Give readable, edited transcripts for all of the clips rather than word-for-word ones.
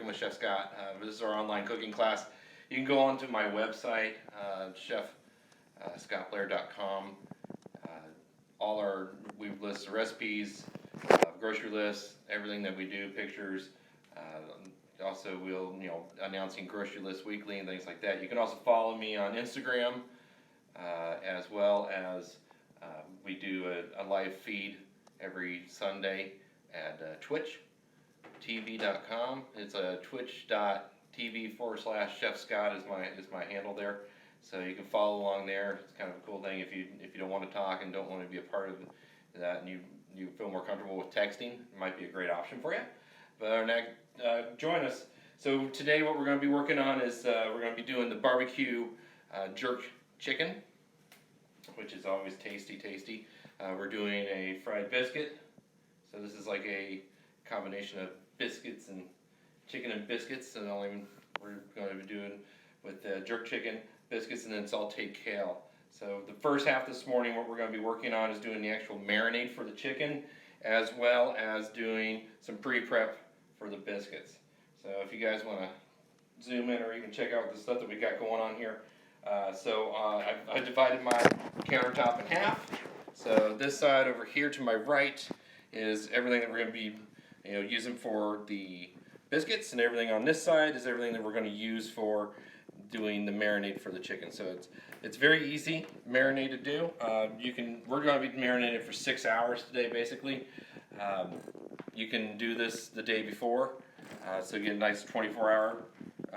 with Chef Scott. This is our online cooking class. You can go onto my website, chefscottblair.com. We list the recipes, grocery lists, everything that we do, pictures. Also, we'll announcing grocery lists weekly and things like that. You can also follow me on Instagram, as well as we do a live feed every Sunday at twitch.tv.com. It's twitch.tv/Chef Scott is my handle there. So you can follow along there. It's kind of a cool thing if you don't want to talk and don't want to be a part of that, and you feel more comfortable with texting, it might be a great option for you. But join us. So today what we're going to be working on is we're going to be doing the barbecue jerk chicken, which is always tasty. We're doing a fried biscuit. So this is like a combination of biscuits and chicken and biscuits, and we're going to be doing with jerk chicken, biscuits, and then sauteed kale. So the first half this morning, what we're going to be working on is doing the actual marinade for the chicken, as well as doing some pre-prep for the biscuits. So if you guys want to zoom in, or you can check out the stuff that we got going on here. I divided my countertop in half. So this side over here to my right is everything that we're going to be using for the biscuits, and everything on this side is everything that we're going to use for doing the marinade for the chicken. So it's very easy marinade to do. We're going to be marinated for 6 hours today, basically. You can do this the day before, so you get a nice 24-hour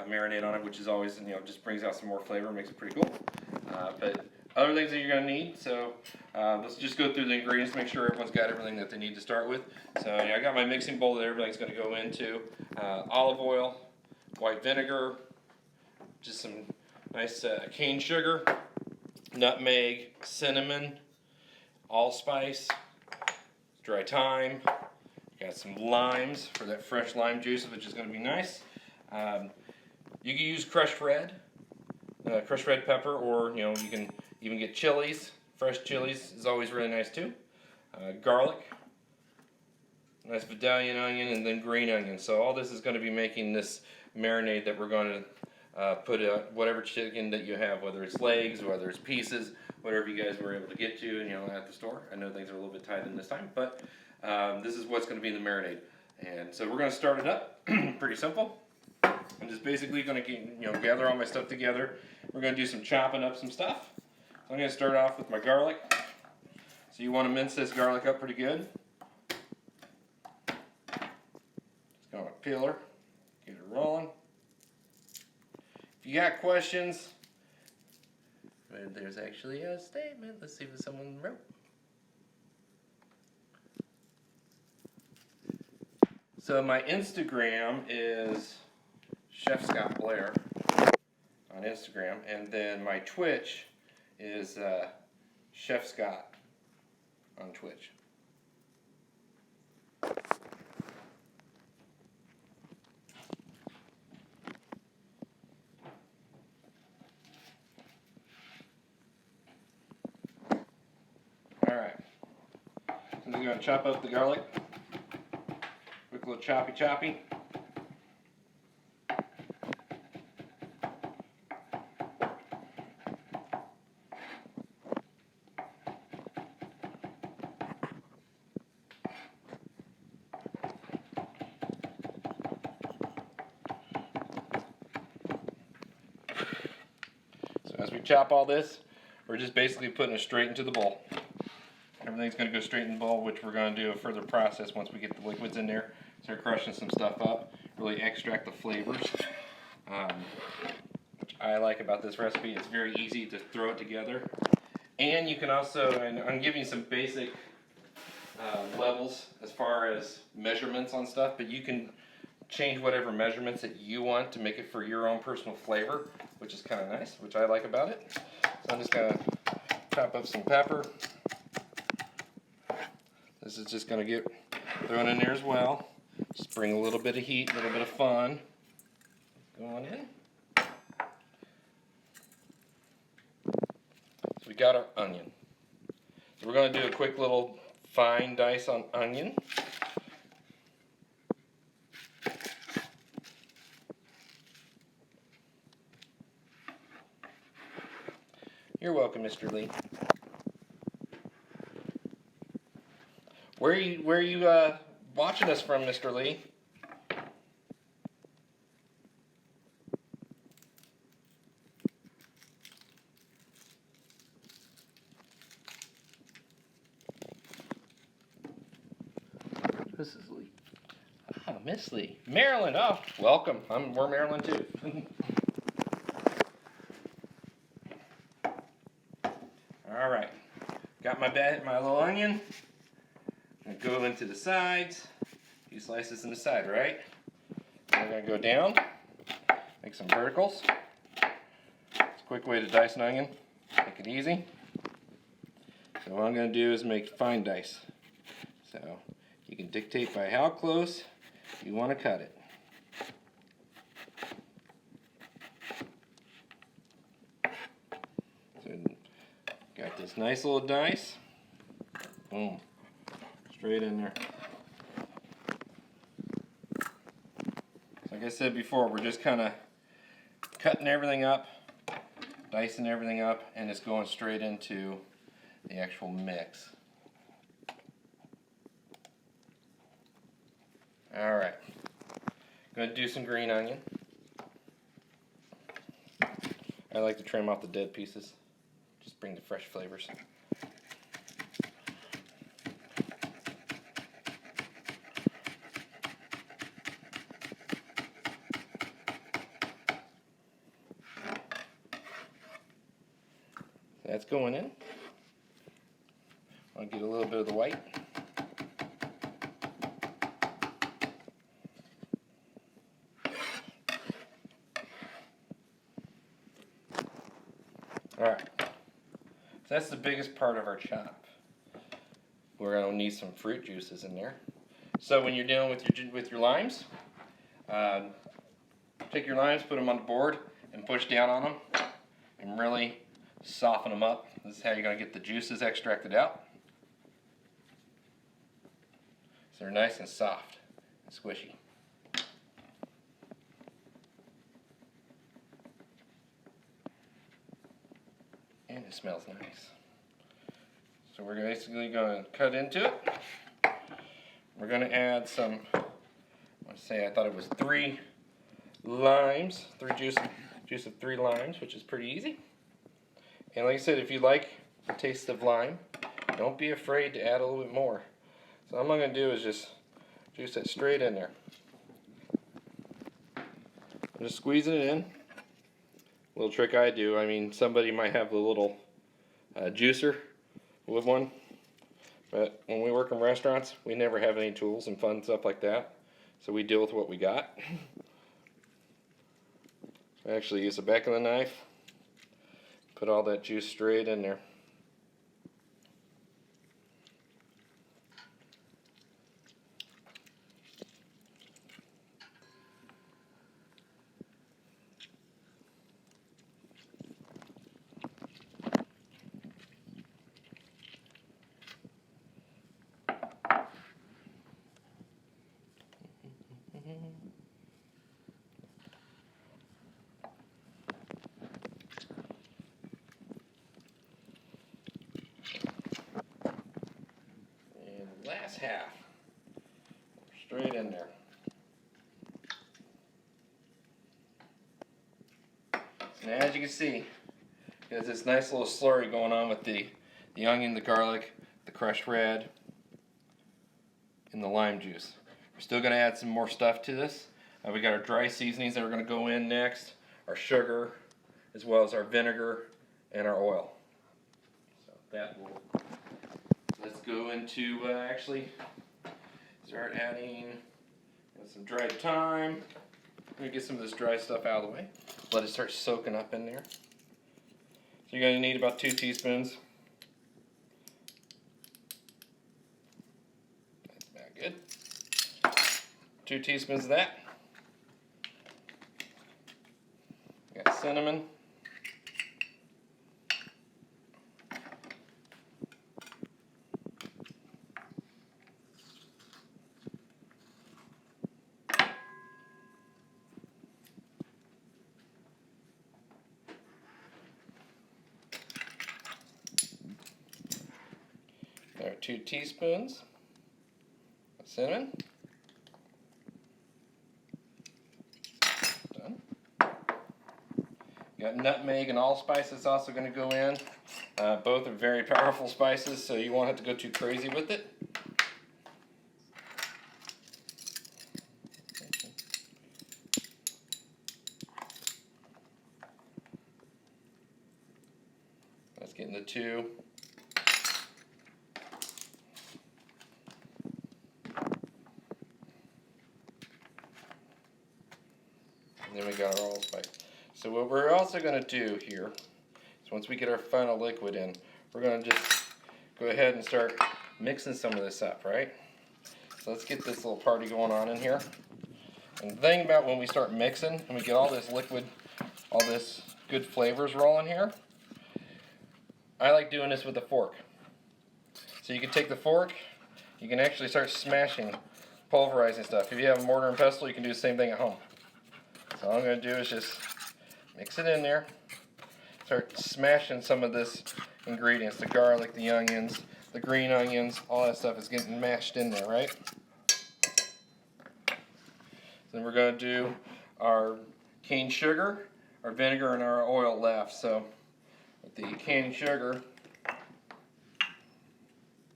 marinade on it, which is always just brings out some more flavor, makes it pretty cool. But other things that you're going to need. So let's just go through the ingredients, make sure everyone's got everything that they need to start with. So I got my mixing bowl that everything's going to go into. Olive oil, white vinegar, just some nice cane sugar, nutmeg, cinnamon, allspice, dry thyme. Got some limes for that fresh lime juice, which is going to be nice. You can use crushed red pepper, or you can even get chilies. Fresh chilies is always really nice too. Garlic, nice Vidalian onion, and then green onion. So all this is going to be making this marinade that we're going to put whatever chicken that you have, whether it's legs, whether it's pieces, whatever you guys were able to get to, at the store. I know things are a little bit tight in this time, but this is what's going to be in the marinade. And so we're going to start it up. Pretty simple. I'm just basically going to gather all my stuff together. We're going to do some chopping up some stuff. So I'm going to start off with my garlic. So you want to mince this garlic up pretty good. Just going to peel her, get her rolling. If you got questions, there's actually a statement. Let's see what someone wrote. So my Instagram is Chef Scott Blair on Instagram, and then my Twitch is Chef Scott on Twitch. Alright, so I'm going to chop up the garlic. Quick little choppy. So as we chop all this, we're just basically putting it straight into the bowl. Everything's going to go straight in the bowl, which we're going to do a further process once we get the liquids in there. Start crushing some stuff up, really extract the flavors. Which I like about this recipe. It's very easy to throw it together. And you can also, and I'm giving you some basic levels as far as measurements on stuff, but you can change whatever measurements that you want to make it for your own personal flavor, which is kind of nice, which I like about it. So I'm just going to chop up some pepper. This is just going to get thrown in there as well. Just bring a little bit of heat, a little bit of fun going in. So we got our onion. So we're going to do a quick little fine dice on onion. You're welcome, Mr. Lee. Where are you watching us from, Mr. Lee? Mrs. Lee. Ah, Miss Lee. Maryland. Oh, welcome. We're Maryland too. All right. Got my little onion. I'm gonna go into the sides. A few slices in the side, right? We're gonna go down. Make some verticals. It's a quick way to dice an onion. Make it easy. So what I'm gonna do is make fine dice. So you can dictate by how close you want to cut it. So got this nice little dice. Boom. Straight in there. Like I said before, we're just kind of cutting everything up, dicing everything up, and it's going straight into the actual mix. Alright, going to do some green onion. I like to trim off the dead pieces, just bring the fresh flavors. That's going in. I'll get a little bit of the white. Alright, so that's the biggest part of our chop. We're going to need some fruit juices in there. So when you're dealing with your limes, take your limes, put them on the board, and push down on them, and really soften them up. This is how you're going to get the juices extracted out. So they're nice and soft and squishy. And it smells nice. So we're basically going to cut into it. We're going to add some, I thought it was 3 limes, juice of 3 limes, which is pretty easy. And like I said, if you like the taste of lime, don't be afraid to add a little bit more. So all I'm going to do is just juice it straight in there. I'm just squeezing it in. Little trick I do, I mean, somebody might have the little juicer with one, but when we work in restaurants, we never have any tools and fun stuff like that, so we deal with what we got. I actually use the back of the knife, put all that juice straight in there. Last half, straight in there. So now as you can see, there's this nice little slurry going on with the onion, the garlic, the crushed red, and the lime juice. We're still going to add some more stuff to this. We got our dry seasonings that are going to go in next, our sugar, as well as our vinegar and our oil. So that will. Let's go into actually start adding some dried thyme. Let me get some of this dry stuff out of the way. Let it start soaking up in there. So you're going to need about 2 teaspoons. That's about good. 2 teaspoons of that. Got cinnamon. 2 teaspoons of cinnamon. Done. Got nutmeg and allspice that's also going to go in. Both are very powerful spices, so you won't have to go too crazy with it. Let's get in the 2. And then we got our allspice. So what we're also going to do here is once we get our final liquid in, we're going to just go ahead and start mixing some of this up, right? So let's get this little party going on in here. And the thing about when we start mixing and we get all this liquid, all this good flavors rolling here, I like doing this with a fork. So you can take the fork, you can actually start smashing, pulverizing stuff. If you have a mortar and pestle, you can do the same thing at home. So all I'm going to do is just mix it in there, start smashing some of this ingredients, the garlic, the onions, the green onions, all that stuff is getting mashed in there, right? Then we're going to do our cane sugar, our vinegar, and our oil left. So with the cane sugar,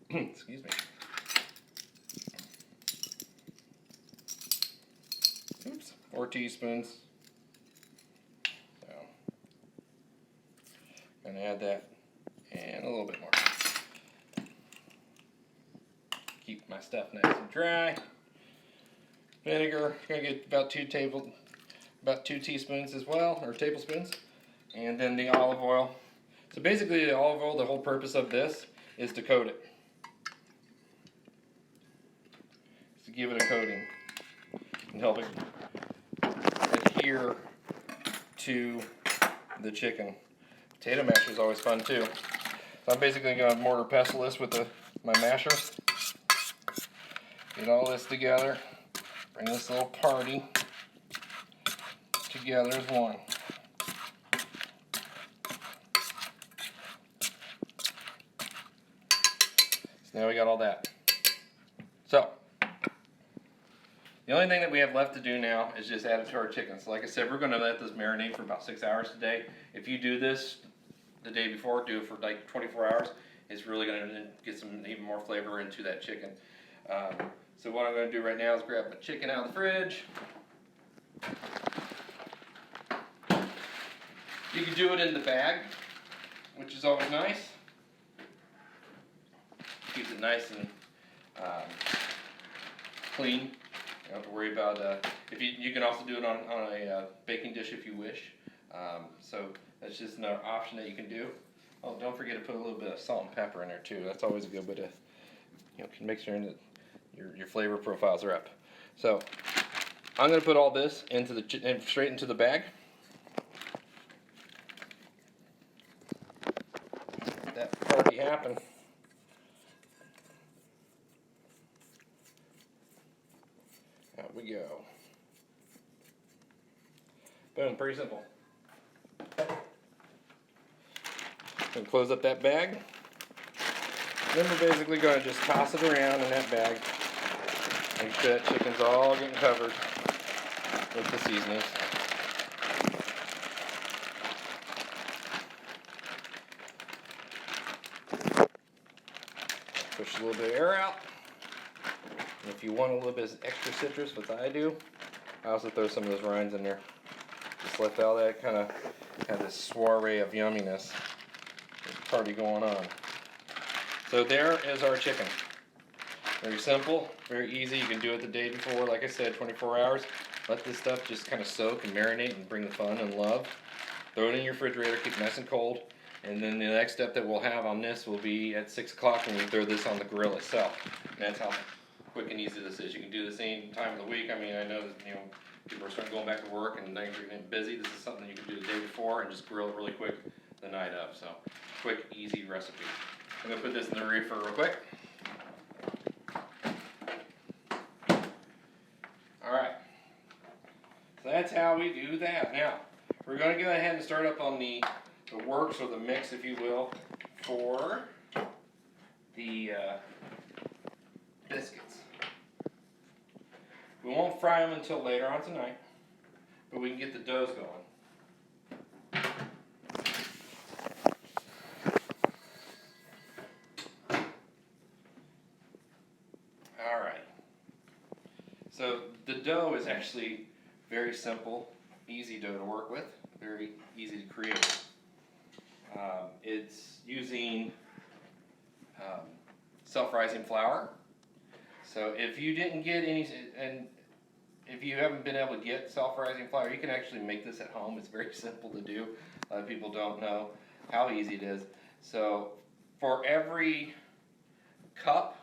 excuse me. Oops, 4 teaspoons. So, gonna add that and a little bit more. Keep my stuff nice and dry. Vinegar, gonna get about 2 teaspoons as well, or tablespoons. And then the olive oil. So basically the olive oil, the whole purpose of this is to coat it. To give it a coating and help it adhere to the chicken. Potato masher is always fun too. So I'm basically going to mortar pestle this with my masher. Get all this together. Bring this little party together as one. So now we got all that. So the only thing that we have left to do now is just add it to our chicken. So like I said, we're going to let this marinate for about 6 hours today. If you do this the day before, do it for like 24 hours, it's really going to get some even more flavor into that chicken. So what I'm going to do right now is grab my chicken out of the fridge. You can do it in the bag, which is always nice. Keeps it nice and clean. You don't have to worry about, if you can also do it on a baking dish if you wish. So that's just another option that you can do. Oh, don't forget to put a little bit of salt and pepper in there too. That's always a good way to, can make sure that your flavor profiles are up. So I'm going to put all this into straight into the bag. Let that party happen. Out we go. Boom, pretty simple. Gonna close up that bag. Then we're basically going to just toss it around in that bag. Make sure that chicken's all getting covered with the seasonings. Push a little bit of air out. And if you want a little bit of extra citrus, what I do, I also throw some of those rinds in there. Just let all that kind of have this soiree of yumminess. Party going on. So there is our chicken. Very simple, very easy. You can do it the day before, like I said, 24 hours. Let this stuff just kind of soak and marinate and bring the fun and love. Throw it in your refrigerator, keep it nice and cold. And then the next step that we'll have on this will be at 6 o'clock when we throw this on the grill itself. And that's how quick and easy this is. You can do this any time of the week. I mean, I know that, people are starting going back to work and things are getting busy. This is something you can do the day before and just grill it really quick the night of. So, quick, easy recipe. I'm going to put this in the reefer real quick. Alright. So that's how we do that. Now, we're going to go ahead and start up on the works, or the mix, if you will, for the biscuits. We won't fry them until later on tonight, but we can get the doughs going. Alright, so the dough is actually very simple, easy dough to work with, very easy to create. It's using self-rising flour. So if you didn't get any, and if you haven't been able to get self-rising flour, you can actually make this at home. It's very simple to do. A lot of people don't know how easy it is. So for every cup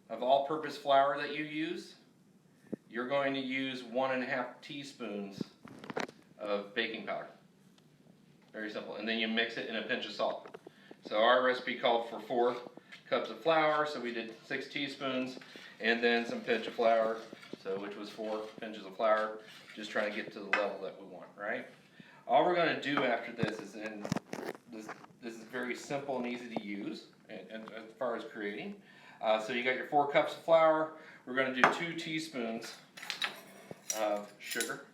of all-purpose flour that you use, you're going to use 1.5 teaspoons of baking powder. Very simple. And then you mix it in a pinch of salt. So our recipe called for 4 cups of flour, so we did 6 teaspoons, and then some pinch of flour, so which was 4 pinches of flour, just trying to get to the level that we want, right? All we're going to do after this is, and this is very simple and easy to use, and as far as creating. So you got your 4 cups of flour. We're going to do 2 teaspoons of sugar.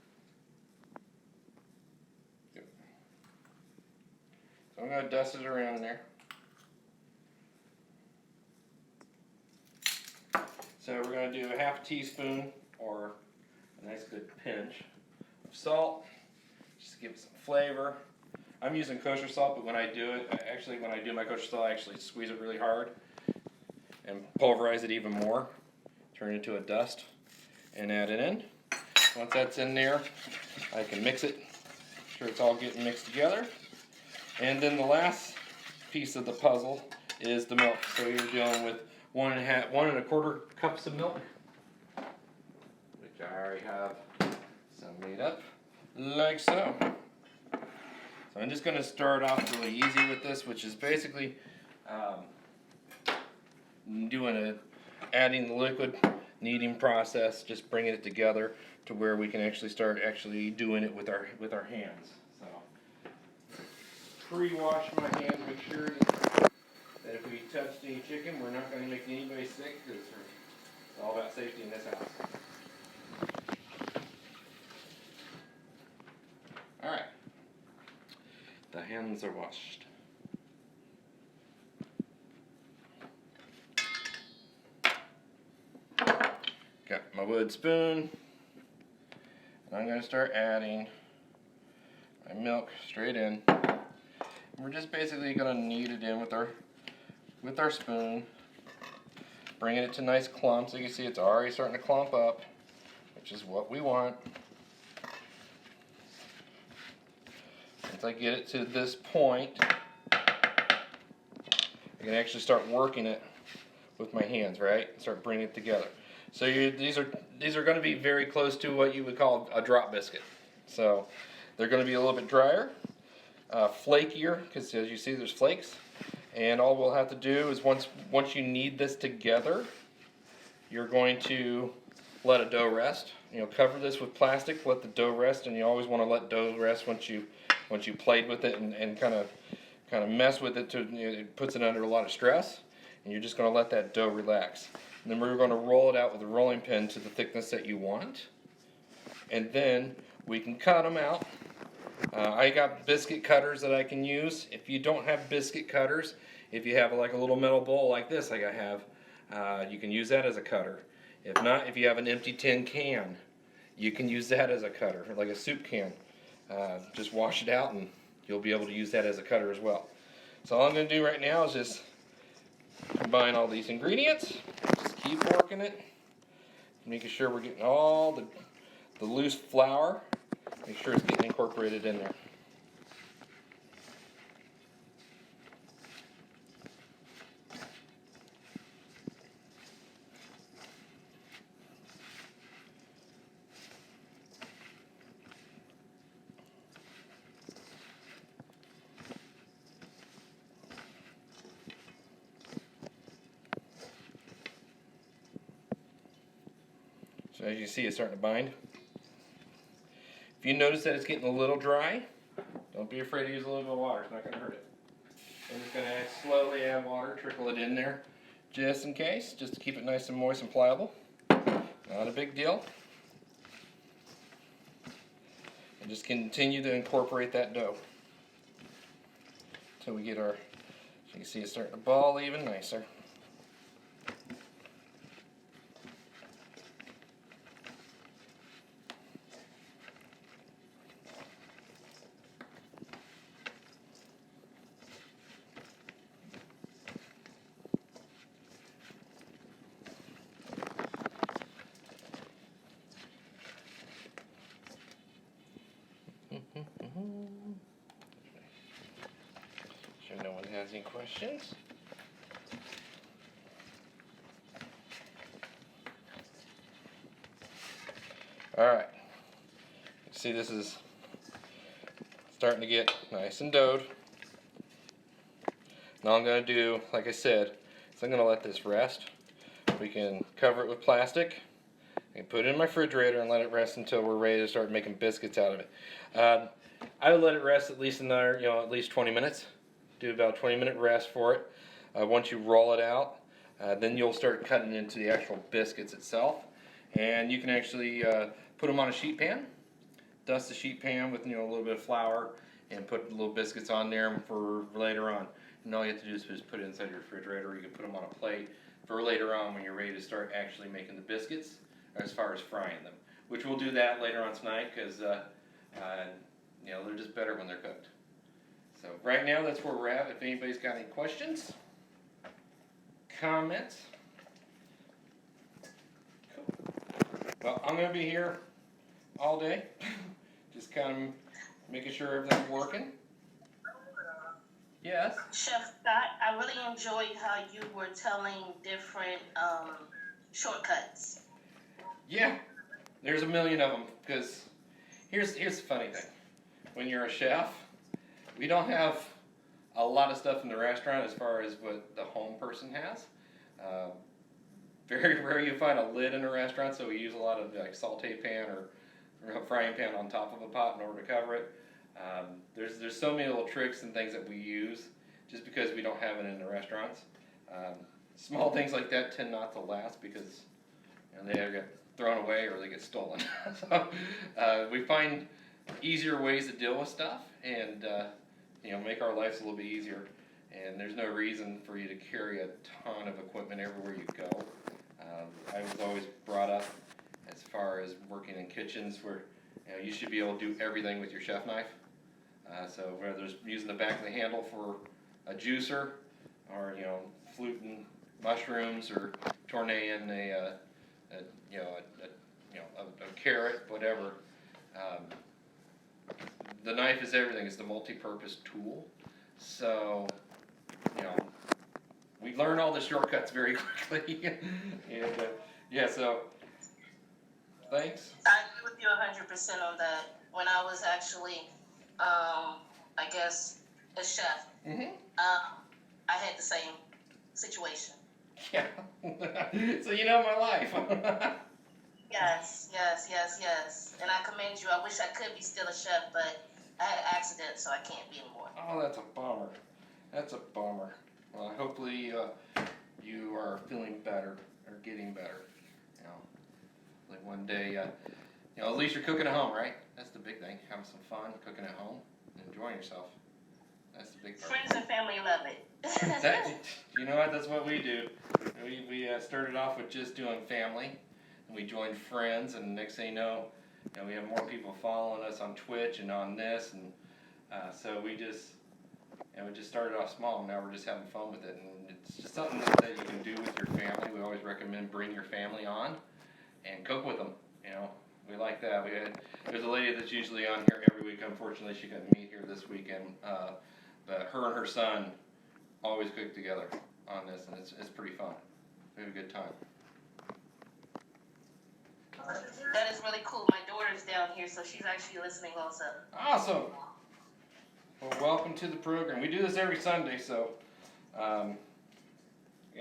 Yep. So I'm going to dust it around in there. So we're going to do a 1/2 teaspoon, or a nice good pinch of salt, just to give it some flavor. I'm using kosher salt, but when I do it, when I do my kosher salt, I actually squeeze it really hard and pulverize it even more, turn it into a dust, and add it in. Once that's in there, I can mix it, make sure it's all getting mixed together. And then the last piece of the puzzle is the milk. So you're dealing with 1 1/4 cups of milk, which I already have some made up, like so. So I'm just going to start off really easy with this, which is basically adding the liquid, kneading process, just bringing it together to where we can actually start doing it with our hands. So pre-wash my hands, make sure that if we touch any chicken, we're not going to make anybody sick, because it's all about safety in this house. Alright, the hands are washed. Got my wood spoon, and I'm going to start adding my milk straight in. And we're just basically going to knead it in with our spoon, bringing it to nice clumps. So you can see it's already starting to clump up, which is what we want. Once I get it to this point, I can actually start working it with my hands, right? Start bringing it together. So these are going to be very close to what you would call a drop biscuit. So they're going to be a little bit drier, flakier, because as you see there's flakes. And all we'll have to do is once you knead this together, you're going to let a dough rest. Cover this with plastic, let the dough rest, and you always want to let dough rest once you played with it and kind of mess with it it puts it under a lot of stress, and you're just going to let that dough relax. And then we're going to roll it out with a rolling pin to the thickness that you want, and then we can cut them out. I got biscuit cutters that I can use. If you don't have biscuit cutters, if you have like a little metal bowl like this like I have, you can use that as a cutter. If not, if you have an empty tin can, you can use that as a cutter, like a soup can. Just wash it out and you'll be able to use that as a cutter as well. So all I'm going to do right now is just combine all these ingredients, just keep working it, making sure we're getting all the loose flour, make sure it's getting incorporated in there. So as you see, it's starting to bind. If you notice that it's getting a little dry, don't be afraid to use a little bit of water. It's not going to hurt it. I'm just going to slowly add water, trickle it in there just in case, just to keep it nice and moist and pliable. Not a big deal. And just continue to incorporate that dough until we get our, you can see it's starting to ball even nicer. Sure no one has any questions. Alright, see this is starting to get nice and doughed. Now I'm going to do, like I said, so I'm going to let this rest. We can cover it with plastic and put it in my refrigerator and let it rest until we're ready to start making biscuits out of it. I would let it rest at least another, at least 20 minutes. Do about a 20-minute rest for it. Once you roll it out, then you'll start cutting into the actual biscuits itself. And you can actually put them on a sheet pan. Dust the sheet pan with a little bit of flour and put little biscuits on there for later on. And all you have to do is just put it inside your refrigerator, or you can put them on a plate for later on when you're ready to start actually making the biscuits, as far as frying them. Which we'll do that later on tonight because they're just better when they're cooked. So right now that's where we're at. If anybody's got any questions, comments. Cool. Well, I'm going to be here all day, just kind of making sure everything's working. Yes? Chef Scott, I really enjoyed how you were telling different shortcuts. Yeah, there's a million of them, because here's the funny thing. When you're a chef, we don't have a lot of stuff in the restaurant as far as what the home person has. Very rare you find a lid in a restaurant, so we use a lot of like saute pan or a frying pan on top of a pot in order to cover it. There's so many little tricks and things that we use just because we don't have it in the restaurants. Small things like that tend not to last because they either get thrown away or they get stolen. So we find easier ways to deal with stuff and make our lives a little bit easier. And there's no reason for you to carry a ton of equipment everywhere you go. I was always brought up as far as working in kitchens where you should be able to do everything with your chef knife. So whether it's using the back of the handle for a juicer, or fluting mushrooms, or tornaying a carrot, whatever. The knife is everything. It's the multi-purpose tool. So we learn all the shortcuts very quickly. And so thanks. I agree with you 100% on that. When I was actually, I guess, a chef, I had the same situation. Yeah. So you know my life. Yes. And I commend you. I wish I could be still a chef, but I had an accident, so I can't be anymore. Oh, that's a bummer. Well, hopefully you are feeling better or getting better. Like one day, at least you're cooking at home, right? That's the big thing. Having some fun cooking at home, enjoying yourself. That's the big part. Friends and family love it. You know what? That's what we do. We started off with just doing family, and we joined friends, and next thing you know, we have more people following us on Twitch and on this, and so we just started off small, and now we're just having fun with it, and it's just something that you can do with your family. We always recommend bring your family on and cook with them. We like that. There's a lady that's usually on here every week. Unfortunately, she couldn't meet here this weekend, but her and her son always cook together on this, and it's pretty fun. We have a good time. That is really cool. My daughter's down here, so she's actually listening also. Awesome. Well, welcome to the program. We do this every Sunday, so we got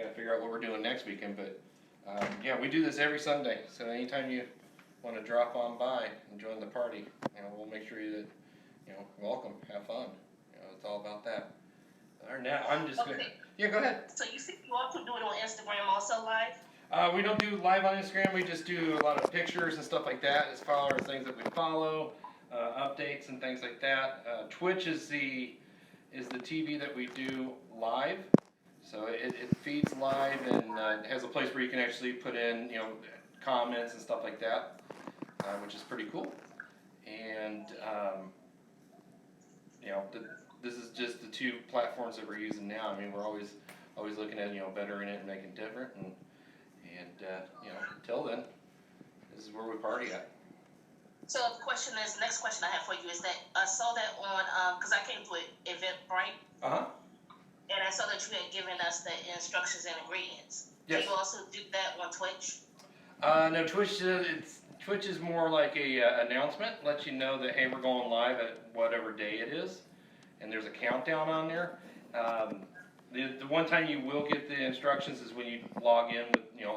to figure out what we're doing next weekend. But we do this every Sunday. So anytime you want to drop on by and join the party, we'll make sure that welcome, have fun. It's all about that. Or now, I'm just gonna. Okay. Yeah, go ahead. So you see, you also do it on Instagram, also live. We don't do live on Instagram. We just do a lot of pictures and stuff like that, as far as things that we follow, updates and things like that. Twitch is the TV that we do live. So it feeds live and has a place where you can actually put in, comments and stuff like that, which is pretty cool. And this is just the two platforms that we're using now. I mean, we're always looking at bettering it and making it different. And until then, this is where we party at. So the question is, next question I have for you is that I saw that on because I came to an Eventbrite. And I saw that you had given us the instructions and ingredients. Yes. Do you also do that on Twitch? No, Twitch is more like a announcement, lets you know that hey, we're going live at whatever day it is, and there's a countdown on there. The one time you will get the instructions is when you log in,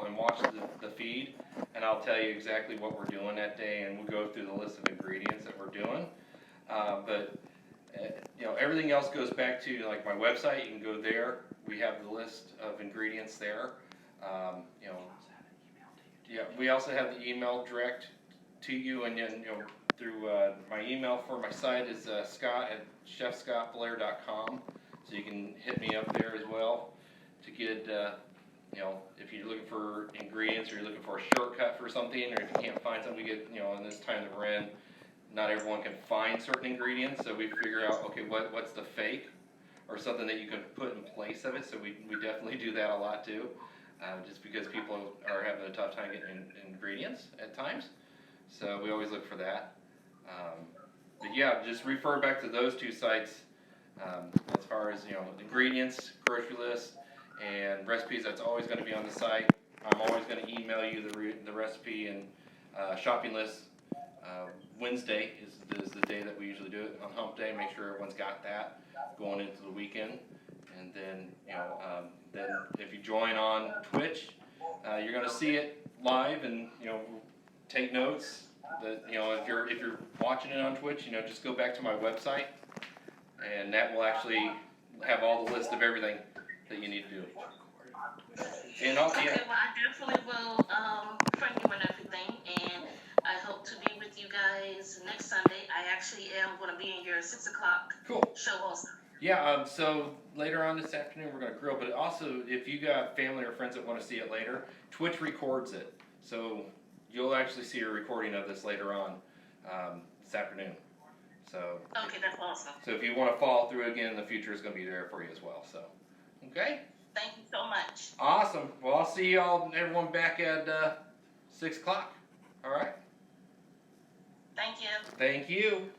and watch the feed, and I'll tell you exactly what we're doing that day, and we'll go through the list of ingredients that we're doing. But everything else goes back to like my website. You can go there. We have the list of ingredients there. Yeah, we also have the email direct to you, and then through my email for my site is scott@chefscottblair.com. So you can hit me up there as well to get if you're looking for ingredients or you're looking for a shortcut for something, or if you can't find something, we get in this time that we're in, not everyone can find certain ingredients, so we figure out okay what's the fake or something that you can put in place of it. So we definitely do that a lot too. Just because people are having a tough time getting ingredients at times. So we always look for that. But yeah, just refer back to those two sites as far as, ingredients, grocery list, and recipes. That's always going to be on the site. I'm always going to email you the recipe and shopping list. Wednesday is the day that we usually do it on hump day. Make sure everyone's got that going into the weekend. And then, then if you join on Twitch, you're going to see it live, and take notes. That if you're watching it on Twitch, just go back to my website, and that will actually have all the list of everything that you need to do. And Okay, well I definitely will friend you and everything, and I hope to be with you guys next Sunday. I actually am going to be in your 6 o'clock show also. Yeah, so later on this afternoon we're going to grill, but also if you got family or friends that want to see it later, Twitch records it. So you'll actually see a recording of this later on this afternoon. So okay, that's awesome. So if you want to follow through again in the future, it's going to be there for you as well. So, okay? Thank you so much. Awesome. Well, I'll see everyone back at 6 o'clock. All right? Thank you. Thank you.